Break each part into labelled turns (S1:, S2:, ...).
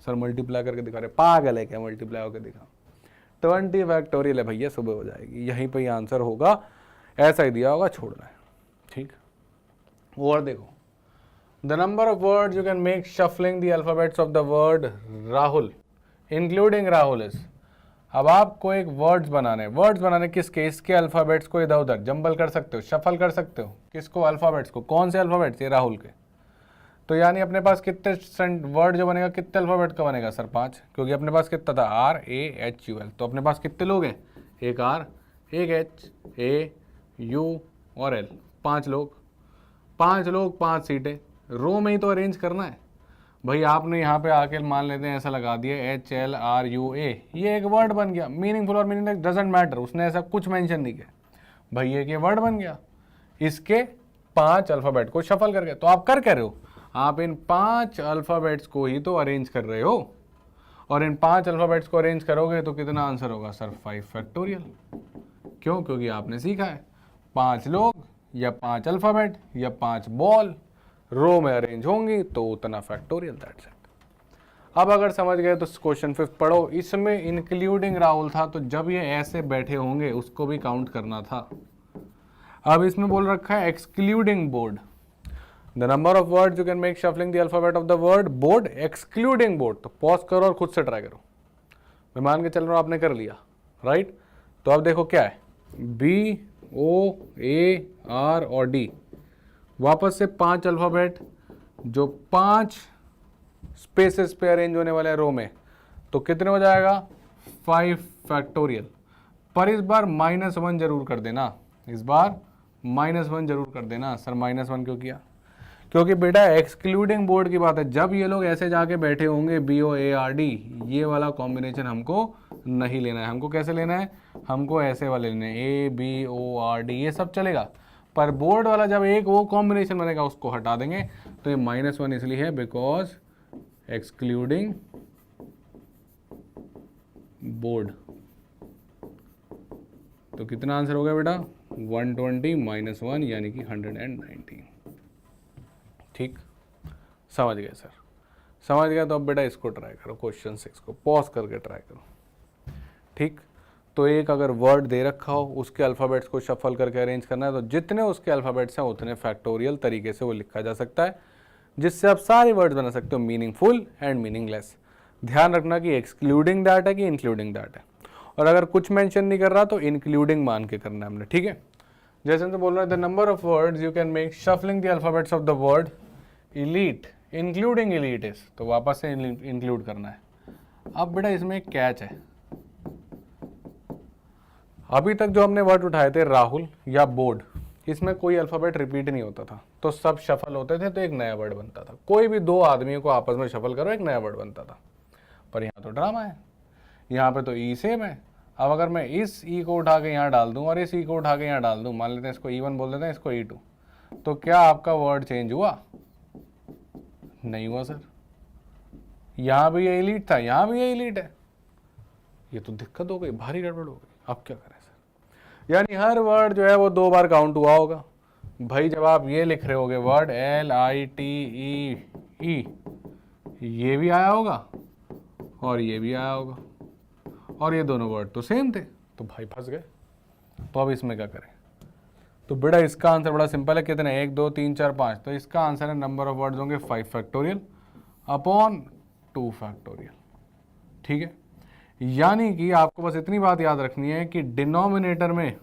S1: Sir multiply करके दिखा रहे, पागल है क्या, मल्टीप्लाई होकर दिखा। 20 फैक्टोरियल है भैया, सुबह हो जाएगी, यहीं पे ही आंसर होगा, ऐसा ही दिया होगा, छोड़ना है। ठीक, और देखो, the number of words you can make shuffling the alphabets of the word Rahul including Rahul is. अब आपको एक वर्ड्स बनाने किसके, इसके अल्फाबेट्स को इधर उधर जंबल कर सकते हो, शफल कर सकते हो, किसको, अल्फाबेट्स को। कौन से अल्फाबेट्स, ये राहुल के। तो यानी अपने पास कितने वर्ड जो बनेगा, कितने अल्फाबेट का बनेगा सर, 5, क्योंकि अपने पास कितना था, RAHUL। तो अपने पास कितने लोग हैं, एक R, एक H, A, U और L, 5 लोग, 5 सीटें, रो में ही तो अरेंज करना है भाई। आपने यहाँ पे आके मान लेते हैं ऐसा लगा दिया HLRUA, ये एक वर्ड बन गया, मीनिंगफुल और मीनिंगलेस डजंट मैटर, उसने ऐसा कुछ मेंशन नहीं किया भाई, एक ये वर्ड बन गया। इसके 5 अल्फाबेट को शफल करके, तो आप कर रहे हो, आप इन 5 अल्फाबेट्स को ही तो अरेंज कर रहे हो, और इन 5 अल्फाबेट्स को अरेंज करोगे तो कितना आंसर होगा सर, 5 फैक्टोरियल। क्यों, क्योंकि आपने सीखा है 5 लोग या 5 अल्फाबेट या 5 बॉल रो में अरेंज होंगी तो उतना फैक्टोरियल, दैट्स इट। अब अगर समझ गए तो क्वेश्चन 5 पढ़ो, इसमें इंक्लूडिंग राहुल था, तो जब ये ऐसे बैठे होंगे उसको भी काउंट करना था। अब इसमें बोल रखा है excluding board, the number of words you can make shuffling the alphabet of the word board excluding board. तो पॉज करो और खुद से ट्राई करो, मैं मान के चल रहा हूं आपने कर लिया, राइट। तो अब देखो क्या है, BOAR और D, वापस से 5 अल्फाबेट जो 5 स्पेसेस पे अरेंज होने वाले रो में, तो कितने हो जाएगा, 5 फैक्टोरियल। पर इस बार -1 जरूर कर देना, इस बार -1 जरूर कर देना। सर -1 क्यों किया, क्योंकि बेटा एक्सक्लूडिंग बोर्ड की बात है, जब ये लोग ऐसे जाके बैठे होंगे BOARD, ये वाला कॉम्बिनेशन हमको नहीं लेना है। हमको कैसे लेना है, हमको ऐसे वाले लेने हैं, ABORD, ये सब चलेगा, पर बोर्ड वाला जब एक वो कॉम्बिनेशन बनेगा उसको हटा देंगे। तो ये -1 इसलिए है बिकॉज एक्सक्लूडिंग बोर्ड। तो कितना आंसर हो गया बेटा, 120 -1 यानी कि 119। ठीक, समझ गए सर, समझ गया। तो अब बेटा इसको ट्राई करो, क्वेश्चन 6 को पॉज करके ट्राई करो। ठीक, तो एक अगर वर्ड दे रखा हो, उसके अल्फ़ाबेट्स को शफल करके अरेंज करना है, तो जितने उसके अल्फ़ाबेट्स हैं उतने फैक्टोरियल तरीके से वो लिखा जा सकता है, जिससे आप सारे वर्ड्स बना सकते हो, मीनिंगफुल एंड मीनिंगलेस। ध्यान रखना कि एक्सक्लूडिंग दैट है कि इंक्लूडिंग दैट है, और अगर कुछ मेंशन नहीं कर रहा तो इंक्लूडिंग मान के करना है हमने। ठीक है, जैसे हमसे बोल रहा है the number of words you can make shuffling the alphabets of the word elite including elite is, तो वापस से इंक्लूड करना है। अब बेटा इसमें एक कैच है, अभी तक जो हमने वर्ड उठाए थे राहुल या बोर्ड, इसमें कोई अल्फ़ाबेट रिपीट नहीं होता था, तो सब शफल होते थे, तो एक नया वर्ड बनता था। कोई भी 2 आदमियों को आपस में शफल करो, एक नया वर्ड बनता था। पर यहाँ तो ड्रामा है, यहाँ पे तो ई सेम है। अब अगर मैं इस ई को उठा के यहाँ डाल दूँ और इस ई को उठा के यहाँ डाल दूँ, मान लेते हैं इसको E1 बोल देते हैं, इसको E2, तो क्या आपका वर्ड चेंज हुआ, नहीं हुआ सर। यहाँ भी ये इलीट था, यहाँ भी ये इलीट है, ये तो दिक्कत हो गई, भारी गड़बड़ हो गई। अब क्या करें सर, यानी हर वर्ड जो है वो 2 बार काउंट हुआ होगा भाई। जब आप ये लिख रहे होगे वर्ड LITEE, ये भी आया होगा और ये भी आया होगा, और ये दोनों वर्ड तो सेम थे, तो भाई फंस गए। तो अब इसमें क्या करें, तो बेटा इसका आंसर बड़ा सिंपल है, कितने, 1 2 3 4 5, तो इसका आंसर है नंबर ऑफ वर्ड्स होंगे 5 फैक्टोरियल अपॉन 2 फैक्टोरियल। ठीक है, यानी कि आपको बस इतनी बात याद रखनी है कि डिनोमिनेटर में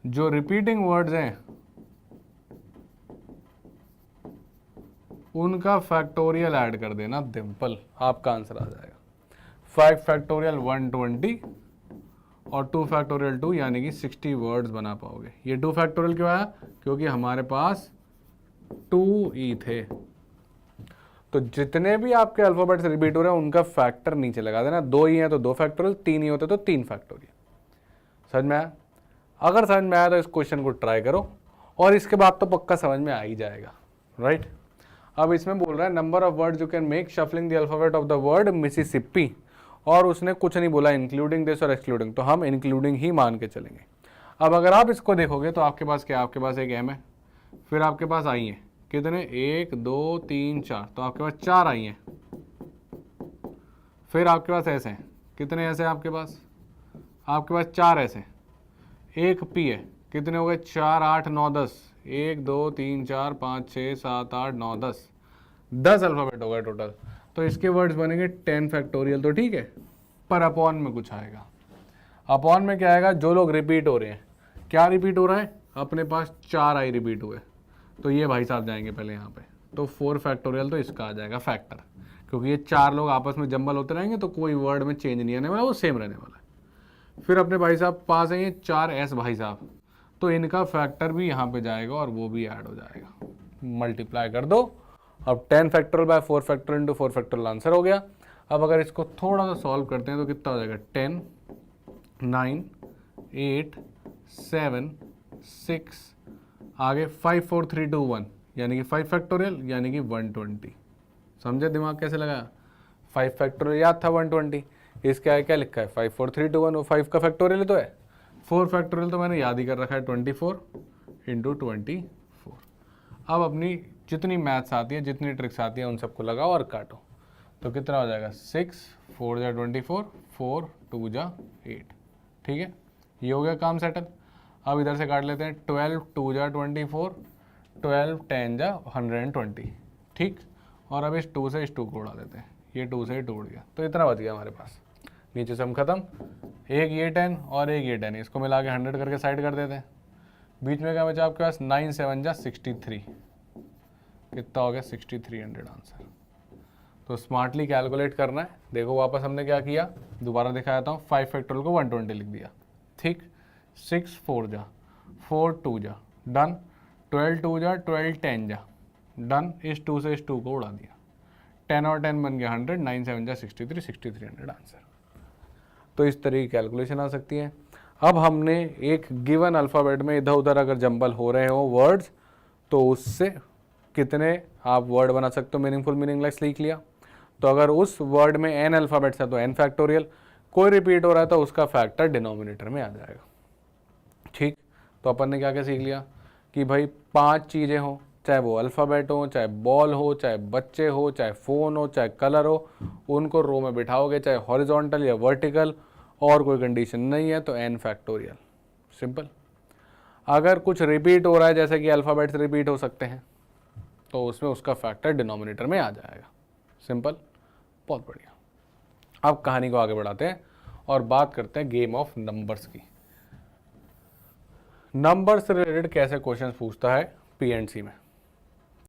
S1: जो रिपीटिंग वर्ड्स हैं उनका फैक्टोरियल ऐड कर देना, सिंपल, आपका आंसर आ जाएगा। 5 फैक्टोरियल 120 और 2 फैक्टोरियल 2, यानी कि 60 वर्ड्स बना पाओगे। ये 2 फैक्टोरियल क्यों आया, क्योंकि हमारे पास 2E थे। तो जितने भी आपके अल्फाबेट्स रिपीट हो रहे हैं उनका फैक्टर नीचे लगा देना, 2 ही हैं तो 2 फैक्टोरियल, 3 ही होते तो 3 फैक्टोरियल। समझ में आया? अगर समझ में आया तो इस क्वेश्चन को ट्राई करो, और इसके बाद तो पक्का समझ में आ ही जाएगा, राइट। अब इसमें बोल रहा है number of words you can make shuffling the alphabet of the word Mississippi, और उसने कुछ नहीं बोला इंक्लूडिंग दिस और एक्सक्लूडिंग, तो हम इंक्लूडिंग ही मान के चलेंगे। अब अगर आप इसको देखोगे तो आपके पास क्या, आपके पास एक M है, फिर आपके पास I है, कितने, 1 2 3 4, तो आपके पास 4 आई हैं। फिर आपके पास ऐसे हैं, कितने ऐसे हैं आपके पास 4 ऐसे, एक पी है, कितने हो गए 4 8 9 10, 1 2 3 4 5 6 7 8 9 10, 10 अल्फ़ाबेट हो गए टोटल। तो इसके वर्ड्स बनेंगे 10 फैक्टोरियल, तो ठीक है। पर अपॉन में कुछ आएगा, अपॉन में क्या आएगा, जो लोग रिपीट हो रहे हैं, क्या रिपीट हो रहा है, अपने पास 4 आई रिपीट हुए, तो ये भाई साहब जाएंगे पहले यहाँ पे, तो 4 फैक्टोरियल, तो इसका आ जाएगा फैक्टर, क्योंकि ये 4 लोग आपस में जंबल होते रहेंगे तो कोई वर्ड में चेंज नहीं आने वाला, वो सेम रहने वाला है। फिर अपने भाई साहब पास है ये 4 एस भाई साहब, तो इनका फैक्टर भी यहाँ पे जाएगा और वो भी ऐड हो जाएगा, मल्टीप्लाई कर दो। अब 10 factorial by 4 factorial into 4 factorial answer हो गया। अब अगर इसको थोड़ा सा सॉल्व करते हैं तो कितना हो जाएगा, 10 9 8 7 6 आगे 5 4 3 2 1, यानी कि 5 फैक्टोरियल यानी कि 120। समझे दिमाग कैसे लगाया, 5 फैक्टोरियल याद था 120, इसके आगे क्या लिखा है 5 4 3 2 1, वो 5 का फैक्टोरियल तो है, 4 फैक्टोरियल तो मैंने याद ही कर रखा है 24 इंटू 24। अब अपनी जितनी मैथ्स आती है, जितनी ट्रिक्स आती है, उन सबको लगाओ और काटो, तो कितना हो जाएगा 6 4 जा 24, 4 2 जा 8, ठीक है, ये हो गया काम सेटल। अब इधर से काट लेते हैं, 12 2 जा 24, 12 10 जा 120, ठीक। और अब इस 2 से इस 2 को उड़ा देते हैं, ये 2 से 2 उड़ गया, तो इतना बच गया हमारे पास। नीचे से हम खत्म, एक ये 10 और एक ये 10, इसको मिला के 100 करके साइड कर देते हैं। बीच में क्या बचा आपके पास, 9 7 जा 63, कितना हो गया 6300 आंसर। तो स्मार्टली कैलकुलेट करना है। देखो वापस हमने क्या किया, दोबारा दिखा देता हूँ, 5 फैक्टोरियल को 120 लिख दिया, ठीक। 6 4 जा 4 2 जा डन, 12 2 जा 12 10 जा डन, इस 2 से इस 2 को उड़ा दिया, 10 और 10 बन गया 100, 9 7 जा 63, 6300 आंसर। तो इस तरह की कैलकुलेशन आ सकती है। अब हमने एक गिवन अल्फ़ाबेट में इधर उधर अगर जंबल हो रहे हो वर्ड्स, तो उससे कितने आप वर्ड बना सकते हो मीनिंगफुल मीनिंगलेस लिख लिया। तो अगर उस वर्ड में n अल्फ़ाबेट्स है तो n फैक्टोरियल, कोई रिपीट हो रहा है तो उसका फैक्टर डिनोमिनेटर में आ जाएगा, ठीक। तो अपन ने क्या क्या सीख लिया कि भाई 5 चीज़ें हो, चाहे वो अल्फ़ाबेट हो, चाहे बॉल हो, चाहे बच्चे हो, चाहे फ़ोन हो, चाहे कलर हो, उनको रो में बिठाओगे, चाहे हॉरिजॉन्टल या वर्टिकल, और कोई कंडीशन नहीं है तो n फैक्टोरियल, सिंपल। अगर कुछ रिपीट हो रहा है, जैसे कि अल्फ़ाबेट्स रिपीट हो सकते हैं, तो उसमें उसका फैक्टर डिनोमिनेटर में आ जाएगा, सिंपल, बहुत बढ़िया। अब कहानी को आगे बढ़ाते हैं और बात करते हैं गेम ऑफ नंबर्स की। नंबर से रिलेटेड कैसे क्वेश्चंस पूछता है पीएनसी में।